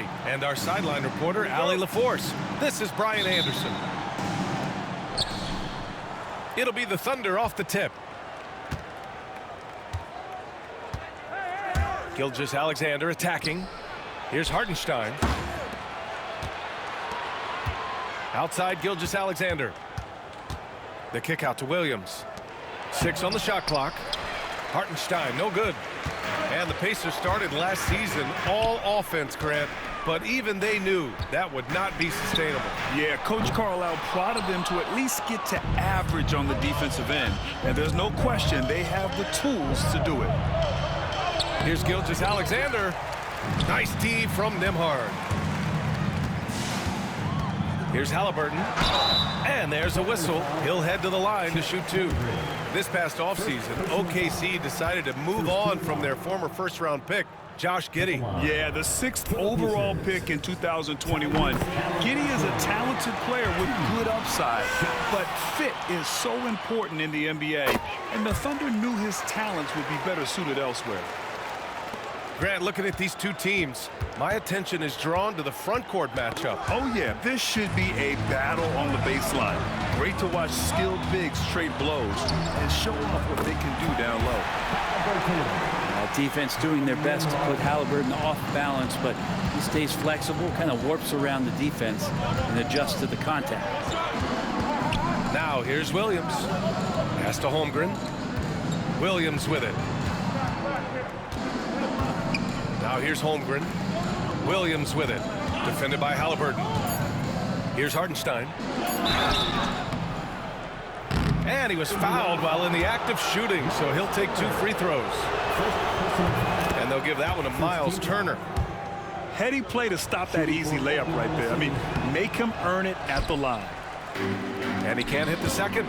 Story and our sideline reporter, Allie LaForce. This is Brian Anderson. It'll be the Thunder off the tip. Gilgeous-Alexander attacking. Here's Hartenstein. Outside Gilgeous-Alexander. The kick out to Williams. 6 on the shot clock. Hartenstein, no good. And the Pacers started last season all offense, Grant, but even they knew that would not be sustainable. Yeah, Coach Carlisle prodded them to at least get to average on the defensive end. And there's no question they have the tools to do it. Here's Gilgeous-Alexander. Nice D from Nembhard. Here's Halliburton. And there's a whistle. He'll head to the line to shoot 2. This past offseason, OKC decided to move on from their former first-round pick, Josh Giddey. Yeah, the 6th overall pick in 2021. Giddey is a talented player with good upside, but fit is so important in the NBA, and the Thunder knew his talents would be better suited elsewhere. Grant, looking at these two teams, my attention is drawn to the front court matchup. Oh yeah, this should be a battle on the baseline. Great to watch skilled bigs trade blows and show off what they can do down low. Defense doing their best to put Halliburton off balance, but he stays flexible, kind of warps around the defense and adjusts to the contact. Now here's Williams. Pass to Holmgren. Williams with it. Now here's Holmgren. Williams with it. Defended by Halliburton. Here's Hartenstein. And he was fouled while in the act of shooting, so he'll take 2 free throws. And they'll give that one to Miles Turner. Heady play to stop that easy layup right there. I mean, make him earn it at the line. And he can't hit the second.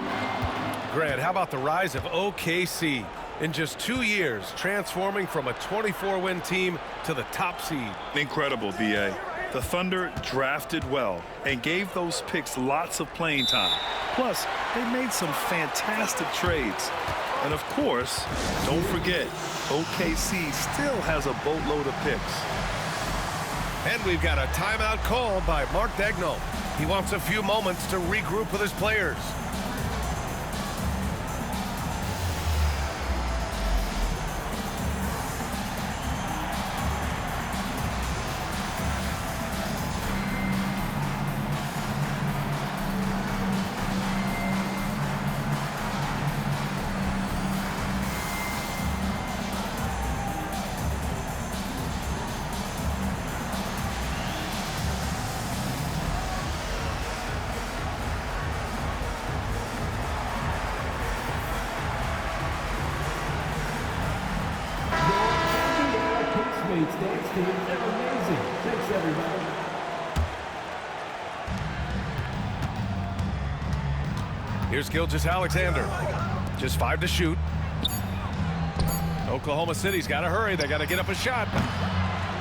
Grant, how about the rise of OKC? In just 2 years, transforming from a 24-win team to the top seed. Incredible, B.A. The Thunder drafted well and gave those picks lots of playing time. Plus, they made some fantastic trades. And of course, don't forget, OKC still has a boatload of picks. And we've got a timeout called by Mark Daigneault. He wants a few moments to regroup with his players. Thanks, team. Amazing. Thanks, everybody. Here's Gilgeous-Alexander. Just 5 to shoot. Oklahoma City's got to hurry. They got to get up a shot.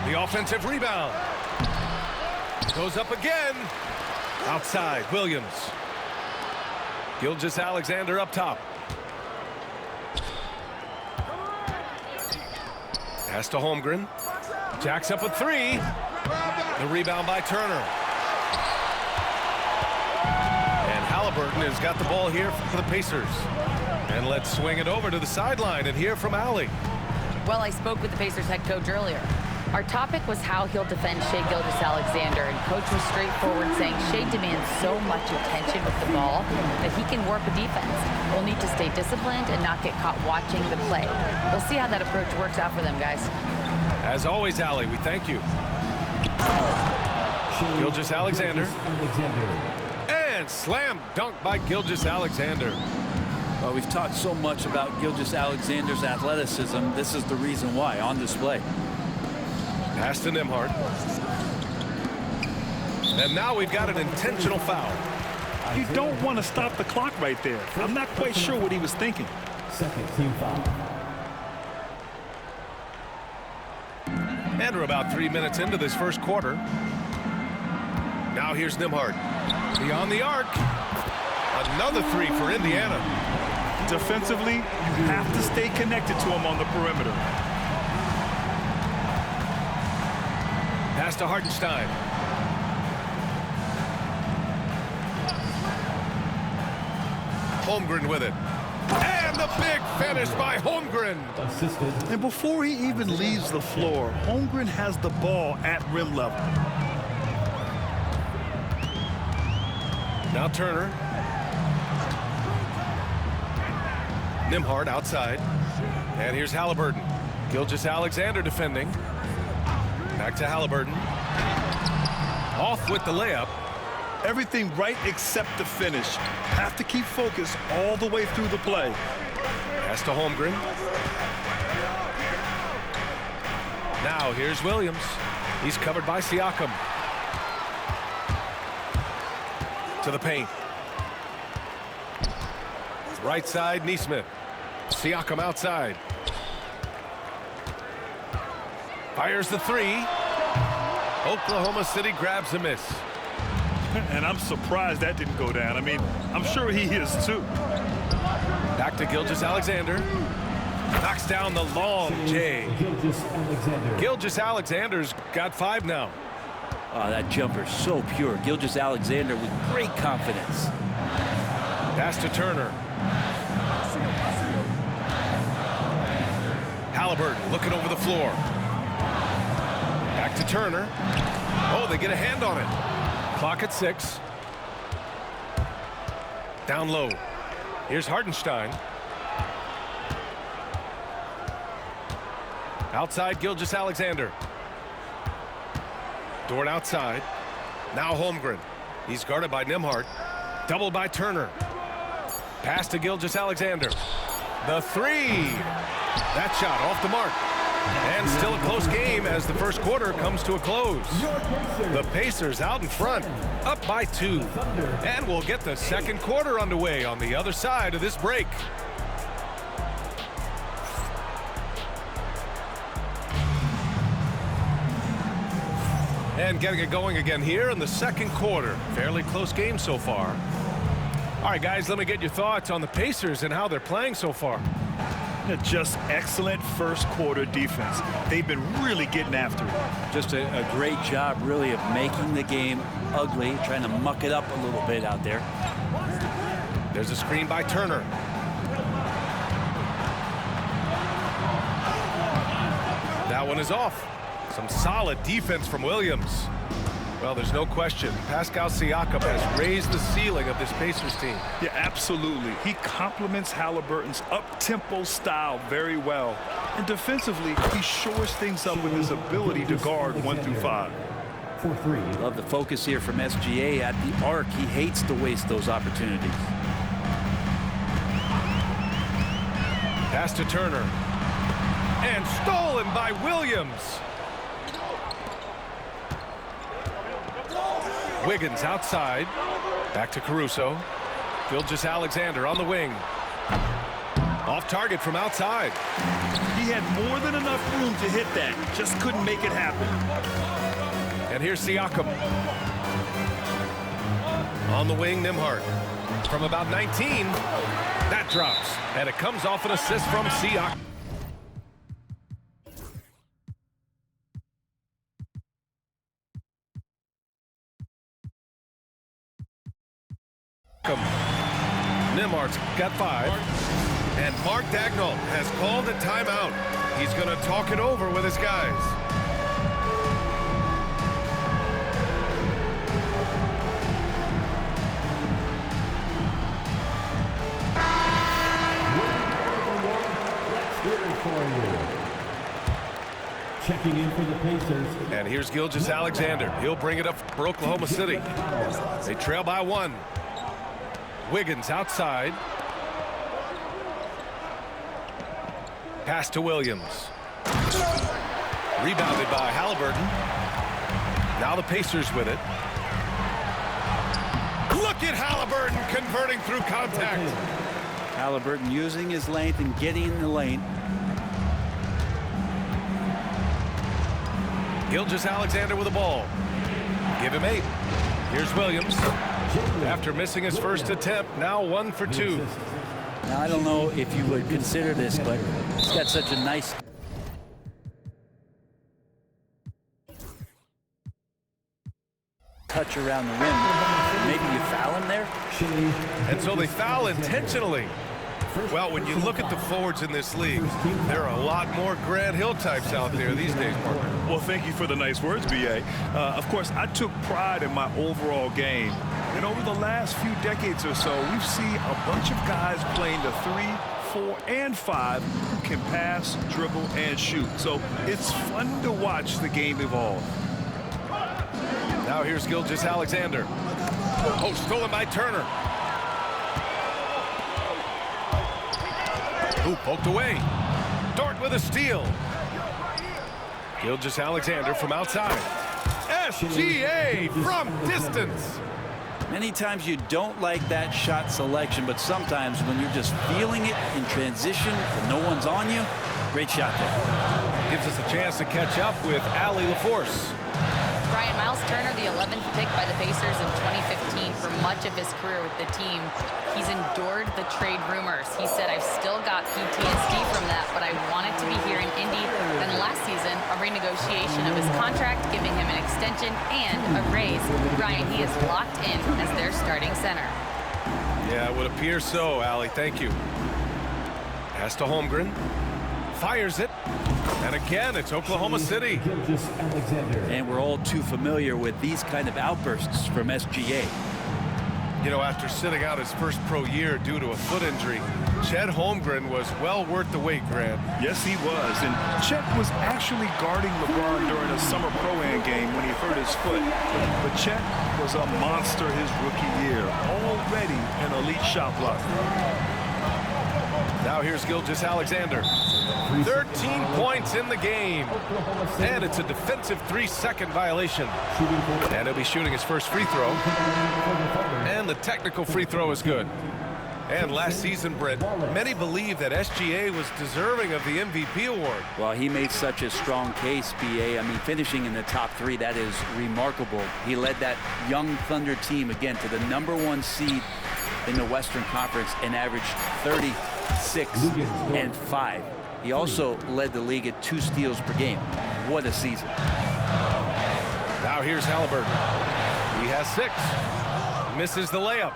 The offensive rebound. Goes up again. Outside, Williams. Gilgeous-Alexander up top. Pass to Holmgren. Jacks up a 3. The rebound by Turner. And Halliburton has got the ball here for the Pacers. And let's swing it over to the sideline and hear from Allie. Well, I spoke with the Pacers head coach earlier. Our topic was how he'll defend Shai Gilgeous-Alexander, and coach was straightforward, saying Shai demands so much attention with the ball that he can warp a defense. We'll need to stay disciplined and not get caught watching the play. We'll see how that approach works out for them, guys. As always, Allie, we thank you. Gilgeous-Alexander. And slam dunk by Gilgeous-Alexander. Well, we've talked so much about Gilgeous-Alexander's athleticism. This is the reason why, on display. Pass to Nembhard. And now we've got an intentional foul. You don't want to stop the clock right there. I'm not quite sure what he was thinking. Second team foul. And we're about 3 minutes into this first quarter. Now here's Nembhard. Beyond the arc. Another 3 for Indiana. Defensively, you have to stay connected to him on the perimeter. Pass Pass to Hartenstein. Holmgren with it. And the big finish by Holmgren. Assisted. And before he even leaves the floor, Holmgren has the ball at rim level. Now Turner. Nembhard outside. And here's Halliburton. Gilgeous-Alexander defending. Back to Halliburton. Off with the layup. Everything right except the finish. Have to keep focused all the way through the play. Pass to Holmgren. Now here's Williams. He's covered by Siakam. To the paint. Right side, Nesmith. Siakam outside. Fires the three. Oklahoma City grabs a miss. And I'm surprised that didn't go down. I mean, I'm sure he is too. Back to Gilgeous-Alexander. Knocks down the long J. Gilgeous-Alexander. Gilgeous-Alexander's got 5 now. Oh, that jumper so pure. Gilgeous-Alexander with great confidence. Pass to Turner. Halliburton looking over the floor. Back to Turner. Oh, they get a hand on it. Clock at 6. Down low. Here's Hartenstein. Outside Gilgeous-Alexander. Dort outside. Now Holmgren. He's guarded by Nembhard. Doubled by Turner. Pass to Gilgeous-Alexander. The three. That shot off the mark. And still a close game as the first quarter comes to a close. The Pacers out in front, up by 2. And we'll get the second quarter underway on the other side of this break. And getting it going again here in the second quarter. Fairly close game so far. All right, guys, let me get your thoughts on the Pacers and how they're playing so far. Just excellent first quarter defense. They've been really getting after it. Just a great job, really, of making the game ugly, trying to muck it up a little bit out there. There's a screen by Turner. That one is off. Some solid defense from Williams. Well, there's no question. Pascal Siakam has raised the ceiling of this Pacers team. Yeah, absolutely. He complements Halliburton's up-tempo style very well. And defensively, he shores things up with his ability to guard 1 through 5. For 3. Love the focus here from SGA at the arc. He hates to waste those opportunities. Pass to Turner. And stolen by Williams. Wiggins outside. Back to Caruso. Gilgeous-Alexander on the wing. Off target from outside. He had more than enough room to hit that. Just couldn't make it happen. And here's Siakam. On the wing, Nembhard. From about 19. That drops. And it comes off an assist from Siakam. Nembhard's got 5. And Mark Daigneault has called a timeout. He's going to talk it over with his guys. Checking in for the Pacers. And here's Gilgeous-Alexander. He'll bring it up for Oklahoma City. They trail by 1. Wiggins outside. Pass to Williams. Rebounded by Halliburton. Now the Pacers with it. Look at Halliburton converting through contact. Halliburton using his length and getting in the lane. Gilgeous-Alexander with the ball. Give him 8. Here's Williams. After missing his first attempt, now 1 for 2. Now, I don't know if you would consider this, but he's got such a nice touch around the rim. Maybe you foul him there? And so they foul intentionally. Well, when you look at the forwards in this league, there are a lot more Grant Hill types out there these days, Mark. Well, thank you for the nice words, B.A. Of course, I took pride in my overall game. And over the last few decades or so, we've seen a bunch of guys playing the 3, 4, and 5 who can pass, dribble, and shoot. So it's fun to watch the game evolve. Now here's Gilgeous-Alexander. Oh, stolen by Turner. Ooh, poked away. Dort with a steal. Gilgeous-Alexander from outside. SGA from distance. Many times you don't like that shot selection, but sometimes when you're just feeling it in transition and no one's on you, great shot there. Gives us a chance to catch up with Allie LaForce. Brian, Miles Turner, the 11th pick by the Pacers in 2015 for much of his career with the team. He's endured the trade rumors. He said, I've still got PTSD from that, but I wanted to be here in Indy. Then last season, a renegotiation of his contract, giving him an extension and a raise. Brian, he is locked in as their starting center. Yeah, it would appear so, Allie. Thank you. Pass to Holmgren. Fires it. And again, it's Oklahoma City. And we're all too familiar with these kind of outbursts from SGA. You know, after sitting out his first pro year due to a foot injury, Chet Holmgren was well worth the wait, Grant. Yes, he was. And Chet was actually guarding LeBron during a summer pro-am game when he hurt his foot. But Chet was a monster his rookie year, already an elite shot blocker. Now here's Gilgeous-Alexander. 13 points in the game. And it's a defensive 3-second violation. And he'll be shooting his first free throw. And the technical free throw is good. And last season, Brent, many believe that SGA was deserving of the MVP award. Well, he made such a strong case, B.A. I mean, finishing in the top 3, that is remarkable. He led that young Thunder team, again, to the #1 seed in the Western Conference and averaged 36 and 5. He also led the league at 2 steals per game. What a season. Now here's Halliburton. He has 6. Misses the layup.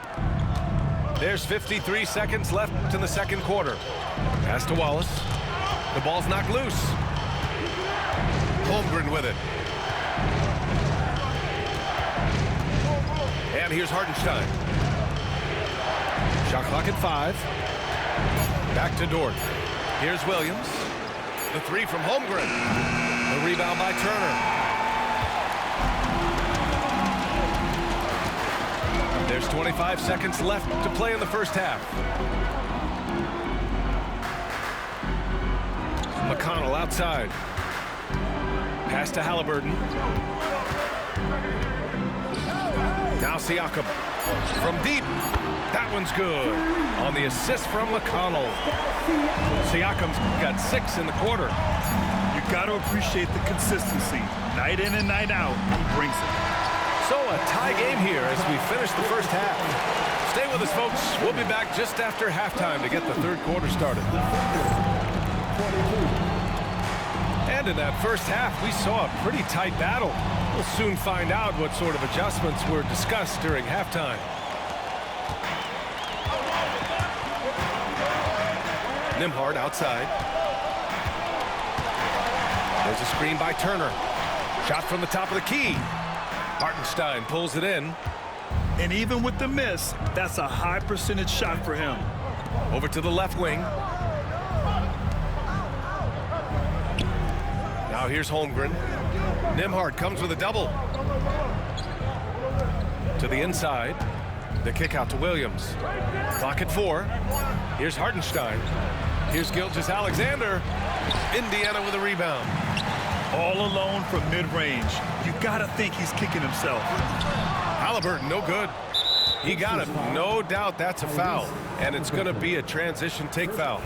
There's 53 seconds left in the second quarter. Pass to Wallace. The ball's knocked loose. Holmgren with it. And here's Hartenstein. Shot clock at 5. Back to Dort. Here's Williams. The 3 from Holmgren. The rebound by Turner. There's 25 seconds left to play in the first half. McConnell outside. Pass to Halliburton. Now Siakam from deep. That one's good. On the assist from McConnell. Siakam's got 6 in the quarter. You got to appreciate the consistency. Night in and night out, he brings it. So a tie game here as we finish the first half. Stay with us, folks. We'll be back just after halftime to get the third quarter started. And in that first half, we saw a pretty tight battle. We'll soon find out what sort of adjustments were discussed during halftime. Nembhard outside. There's a screen by Turner. Shot from the top of the key. Hartenstein pulls it in. And even with the miss, that's a high percentage shot for him. Over to the left wing. Now here's Holmgren. Nembhard comes with a double. To the inside. The kick out to Williams. Clock at 4. Here's Hartenstein. Here's Gilgeous-Alexander. Indiana with a rebound. All alone from mid-range. You gotta think he's kicking himself. Halliburton, no good. He got it. No doubt that's a foul. And it's going to be a transition take foul.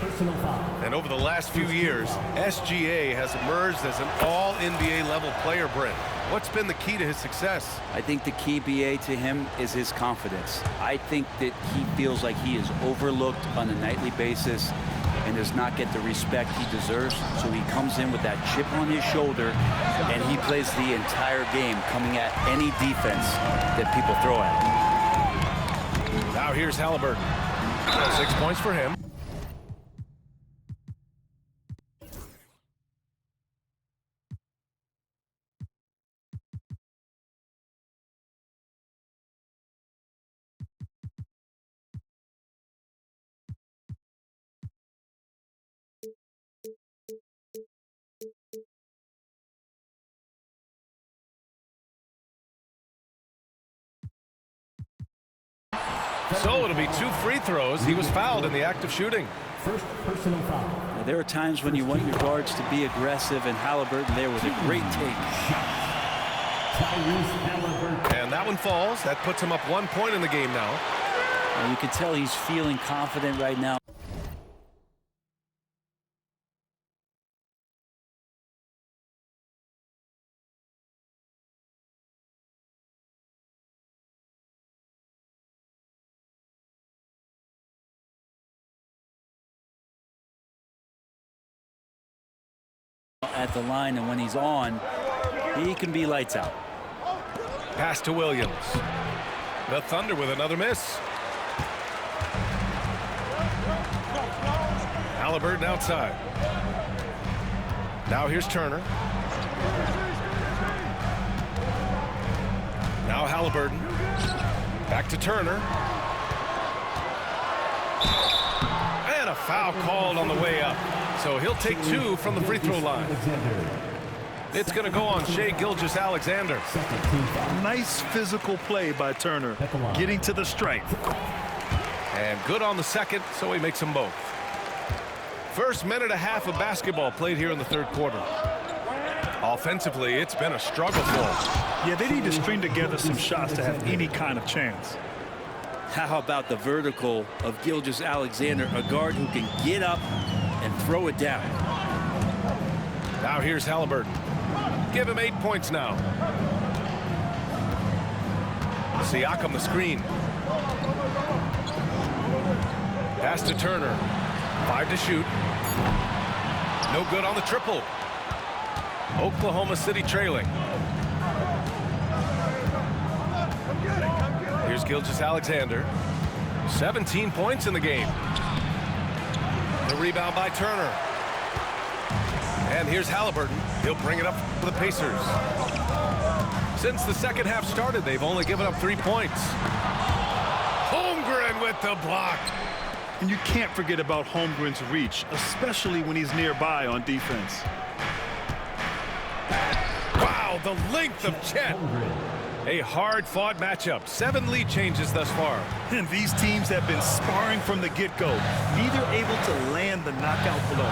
And over the last few years, SGA has emerged as an all-NBA level player, Brent. What's been the key to his success? I think the key, BA, to him is his confidence. I think that he feels like he is overlooked on a nightly basis. and does not get the respect he deserves. So he comes in with that chip on his shoulder, and he plays the entire game coming at any defense that people throw at him. Now here's Halliburton. 6 points for him. So it'll be 2 free throws. He was fouled in the act of shooting. First personal foul. Now, there are times when you want your guards to be aggressive, and Halliburton there with a great take. Tyrese Halliburton. And that one falls. That puts him up 1 point in the game now. And you can tell he's feeling confident right now. At the line, and when he's on, he can be lights out. Pass to Williams. The Thunder with another miss. Halliburton outside. Now here's Turner. Now Halliburton. Back to Turner. And a foul called on the way up. So he'll take 2 from the free throw line. It's going to go on Shai Gilgeous-Alexander. Nice physical play by Turner, getting to the stripe. And good on the second, so he makes them both. First minute and a half of basketball played here in the third quarter. Offensively, it's been a struggle for them. Yeah, they need to string together some shots to have any kind of chance. How about the vertical of Gilgeous-Alexander, a guard who can get up and throw it down. Now here's Halliburton. Give him 8 points now. Siakam the screen. Pass to Turner. 5 to shoot. No good on the triple. Oklahoma City trailing. Here's Gilgeous-Alexander. 17 points in the game. The rebound by Turner. And here's Halliburton. He'll bring it up for the Pacers. Since the second half started, they've only given up 3 points. Holmgren with the block. And you can't forget about Holmgren's reach, especially when he's nearby on defense. Wow, the length of Chet. A hard-fought matchup. 7 lead changes thus far. And these teams have been sparring from the get-go, neither able to land the knockout blow.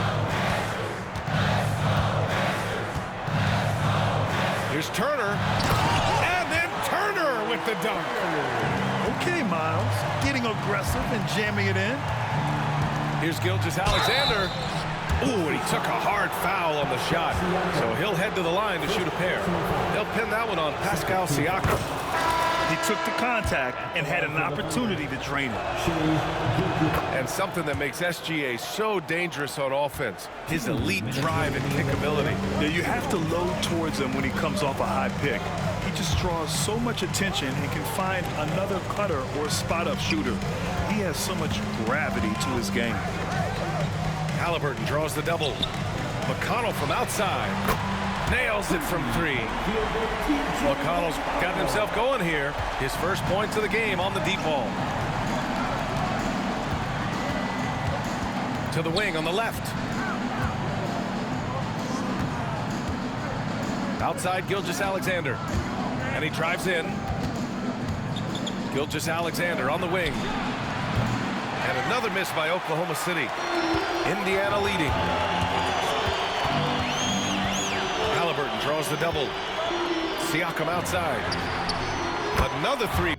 Here's Turner. And then Turner with the dunk. Okay, Miles, getting aggressive and jamming it in. Here's Gilgeous-Alexander. Ooh, and he took a hard foul on the shot. So he'll head to the line to shoot a pair. He'll pin that one on Pascal Siakam. He took the contact and had an opportunity to drain it. And something that makes SGA so dangerous on offense, his elite drive and kick ability. Yeah, you have to load towards him when he comes off a high pick. He just draws so much attention and can find another cutter or spot-up shooter. He has so much gravity to his game. Halliburton draws the double. McConnell from outside. Nails it from 3. McConnell's gotten himself going here. His first points of the game on the deep ball. To the wing on the left. Outside Gilgeous-Alexander. And he drives in. Gilgeous-Alexander on the wing. And another miss by Oklahoma City. Indiana leading. Halliburton draws the double. Siakam outside. Another 3.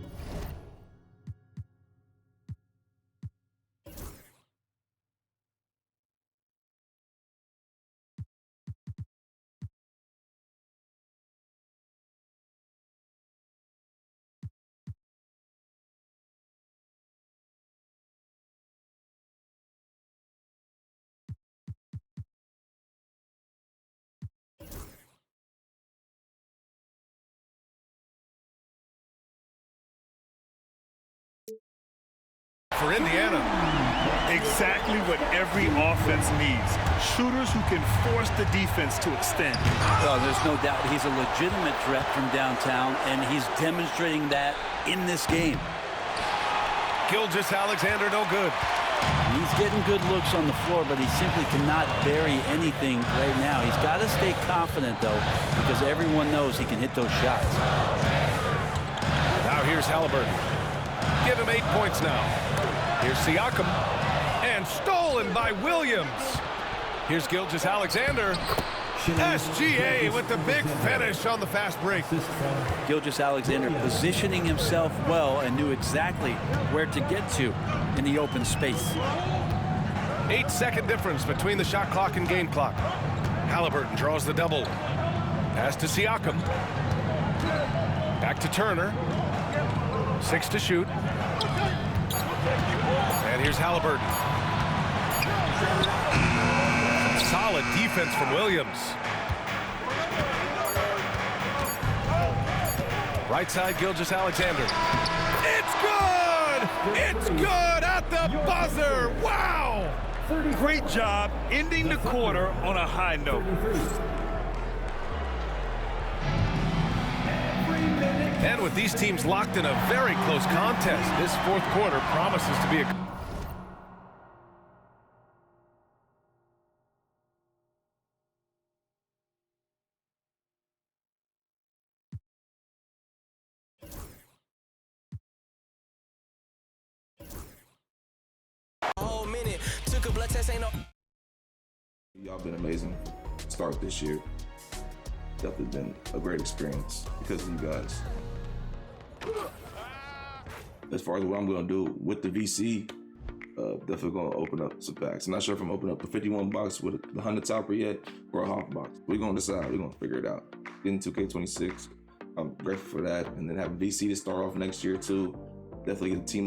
for Indiana. Exactly what every offense needs. Shooters who can force the defense to extend. Well, there's no doubt he's a legitimate threat from downtown, and he's demonstrating that in this game. Gilgeous-Alexander, no good. He's getting good looks on the floor, but he simply cannot bury anything right now. He's got to stay confident, though, because everyone knows he can hit those shots. Now here's Halliburton. Give him 8 points now. Here's Siakam. And stolen by Williams. Here's Gilgeous-Alexander. SGA with the big finish on the fast break. Gilgeous-Alexander positioning himself well and knew exactly where to get to in the open space. 8-second difference between the shot clock and game clock. Halliburton draws the double. Pass to Siakam. Back to Turner. 6 to shoot. And here's Halliburton. Solid defense from Williams. Right side, Gilgeous-Alexander. It's good! It's good at the buzzer! Wow! Great job ending the quarter on a high note. And with these teams locked in a very close contest, this fourth quarter promises to be a... Y'all been amazing. Start this year. Definitely been a great experience because of you guys. As far as what I'm going to do with the VC, definitely going to open up some packs. I'm not sure if I'm opening up the 51 box with the 100 topper yet or a half box. We're going to decide. We're going to figure it out. Getting 2K26, I'm grateful for that. And then having VC to start off next year too. Definitely get the team